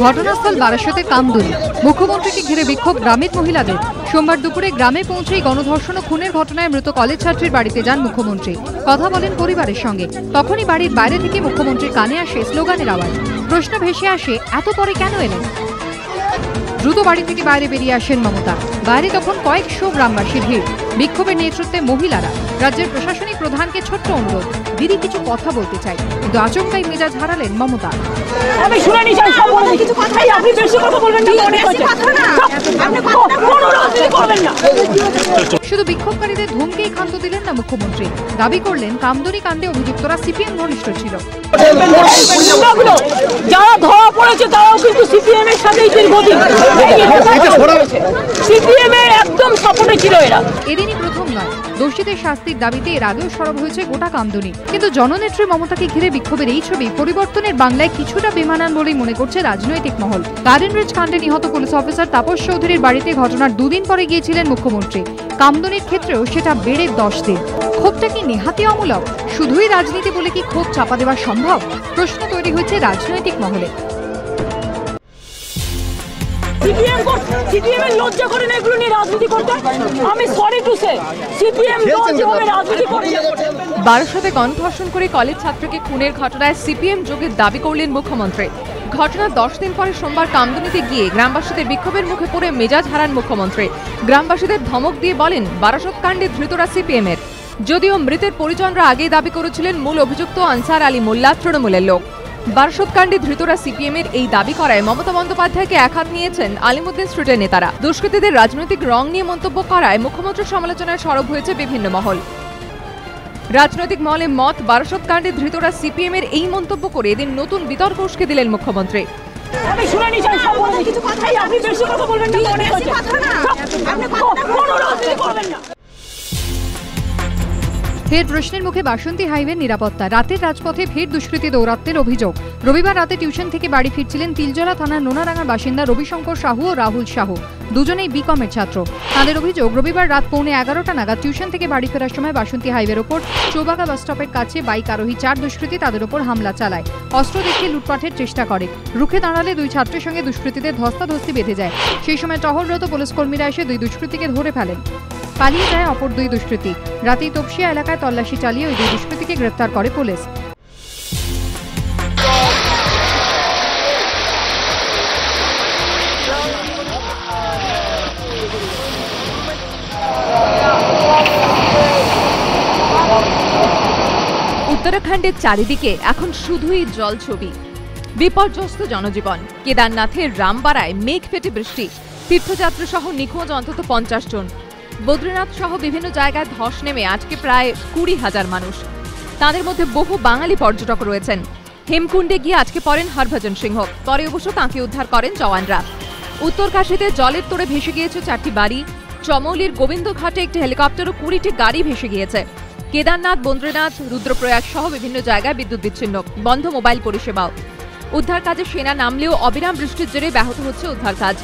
ঘটনাস্থল বারাসতে কামদুনি। মুখ্যমন্ত্রীকে ঘিরে বিক্ষোভ গ্রামের মহিলাদের। সোমবার দুপুরে গ্রামে পৌঁছেই গণধর্ষণ ও খুনের ঘটনায় মৃত কলেজ ছাত্রীর বাড়িতে যান মুখ্যমন্ত্রী। কথা বলেন পরিবারের সঙ্গে। তখনই বাড়ির বাইরে থেকে মুখ্যমন্ত্রীর কানে আসে স্লোগানের আওয়াজ। প্রশ্ন ভেসে আসে, এত পরে কেন এলেন? দ্রুত বাড়ি থেকে বাইরে বেরিয়ে আসেন মমতা। বাইরে তখন কয়েকশো গ্রামবাসীর ভিড়। বিক্ষোভের নেতৃত্বে মহিলারা। রাজ্যের প্রশাসনিক প্রধানকে ছোট্ট অনুরোধ, দিদি কিছু কথা বলতে চাই, কিন্তু আচমকাই মেজাজ হারালেন মমতা। আমি শুনানি চাই, সব বলে কিছু কথাই আপনি বেশি কথা বলবেন না, মনে হচ্ছে আপনি কোনো রাজনীতি করবেন না। শুধু বিক্ষোভকারীদের ধমকেই ক্ষান্ত দিলেন না মুখ্যমন্ত্রী। দাবি করলেন কামদুনি কাণ্ডে অভিযুক্তরা সিপিএম ঘনিষ্ঠ ছিল। যারা ধরা পড়েছে তারাও কিন্তু সিপিএম এর সাথেই দীর্ঘদিন সিপিএম এর একদম সাপোর্টে ছিল এরা। এদিনই প্রথম নয়, দোষীদের শাস্তির দাবিতে এর আগেও সরব হয়েছে গোটা কামদুনি। কিন্তু জননেত্রী মমতাকে ঘিরে বিক্ষোভের এই ছবি পরিবর্তনের বাংলায় কিছুটা বেমানান বলেই মনে করছে রাজনৈতিক মহল। গার্ডেন রিচ কাণ্ডে নিহত পুলিশ অফিসার তাপস চৌধুরীর বাড়িতে ঘটনার দুদিন পরে গিয়েছিলেন মুখ্যমন্ত্রী। কামদুনির ক্ষেত্রেও সেটা বেড়ে 10 দিন। ক্ষোভটা কি নেহাতি অমূলক? শুধুই রাজনীতি বলে কি ক্ষোভ চাপা দেওয়া সম্ভব? প্রশ্ন তৈরি হয়েছে রাজনৈতিক মহলে। সিপিএম এর লজ্জা করে না এগুলো নিয়ে রাজনীতি করতে? আমি সরি টু সে সিপিএম যেভাবে রাজনীতি করে। বারাসতে গণধর্ষণ করে কলেজ ছাত্রকে খুনের ঘটনায় সিপিএম যোগের দাবি করলেন মুখ্যমন্ত্রী। ঘটনার 10 দিন পরে সোমবার কামদুনিতে গিয়ে গ্রামবাসীদের বিক্ষোভের মুখে পড়ে মেজাজ হারান মুখ্যমন্ত্রী। গ্রামবাসীদের ধমক দিয়ে বলেন, বারাসত কাণ্ডে ধৃতরা সিপিএম এর। যদিও মৃতের পরিজনরা আগেই দাবি করেছিলেন মূল অভিযুক্ত আনসার আলী মোল্লা তৃণমূলের লোক। বারাসত কাণ্ডে ধৃতরা সিপিএম এর এই দাবি করায় মমতা বন্দ্যোপাধ্যায়কে একহাত নিয়েছেন আলিমুদ্দিন স্ট্রিটের নেতারা। দুষ্কৃতীদের রাজনৈতিক রং নিয়ে মন্তব্য করায় মুখ্যমন্ত্রীর সমালোচনায় সরব হয়েছে বিভিন্ন মহল। রাজনৈতিক মহলে মত, বারাসত কাণ্ডে ধৃতরা সিপিএম এর এই মন্তব্য করে এদিন নতুন বিতর্ক উস্কে দিলেন মুখ্যমন্ত্রী। আমি শুনানি চাই, সব বলে কিছু কথাই আপনি বেশি কথা বলবেন না, মনে হচ্ছে আপনি কোনো রাজনীতি করবেন না। ফের প্রশ্নের মুখে বাসন্তী হাইওয়ের নিরাপত্তা। রাতের রাজপথে ফের দুষ্কৃতী দৌরাত্ম্যের অভিযোগ। রবিবার রাতে টিউশন থেকে বাড়ি ফিরছিলেন তিলজলা থানার নোনারাঙ্গার বাসিন্দা রবিশঙ্কর সাহু ও রাহুল সাহু, দুজনেই বিকমের ছাত্র। তাদের অভিযোগ, রবিবার রাত 11:15 নাগাদ টিউশন থেকে বাড়ি ফেরার সময় বাসন্তী হাইওয়ের ওপর চৌবাগা বাস স্টপের কাছে বাইক আরোহী 4 দুষ্কৃতী তাদের ওপর হামলা চালায়। অস্ত্র দেখিয়ে লুটপাটের চেষ্টা করে। রুখে দাঁড়ালে 2 ছাত্রের সঙ্গে দুষ্কৃতীদের ধস্তাধস্তি বেঁধে যায়। সেই সময় টহলরত পুলিশ কর্মীরা এসে 2 দুষ্কৃতীকে ধরে ফেলেন। পালিয়ে যায় অপর 2 দুষ্কৃতী। রাতেই তপসিয়া এলাকায় তল্লাশি চালিয়ে ওই 2 দুষ্কৃতীকে গ্রেফতার করে পুলিশ। উত্তরাখণ্ডের চারিদিকে এখন শুধুই জলছবি, বিপর্যস্ত জনজীবন। কেদারনাথের রামবাড়ায় মেঘ ফেটে বৃষ্টি। তীর্থযাত্রী সহ নিখোঁজ অন্তত 50 জন। বদ্রীনাথ সহ বিভিন্ন জায়গায় ধস নেমে আজকে প্রায় 20,000 মানুষ। তাদের মধ্যে বহু বাঙালি পর্যটক রয়েছেন। হেমকুণ্ডে গিয়ে আজকে পড়েন হরভজন সিংহ। পরে অবশ্য তাঁকে উদ্ধার করেন জওয়ানরা। উত্তরকাশীতে জলের তোড়ে ভেসে গিয়েছে 4টি বাড়ি। চমৌলির গোবিন্দঘাটে একটি হেলিকপ্টার ও 20টি গাড়ি ভেসে গিয়েছে। কেদারনাথ, বদ্রীনাথ, রুদ্রপ্রয়াগ সহ বিভিন্ন জায়গায় বিদ্যুৎ বিচ্ছিন্ন, বন্ধ মোবাইল পরিষেবাও। উদ্ধার কাজে সেনা নামলেও অবিরাম বৃষ্টির জেরে ব্যাহত হচ্ছে উদ্ধার কাজ।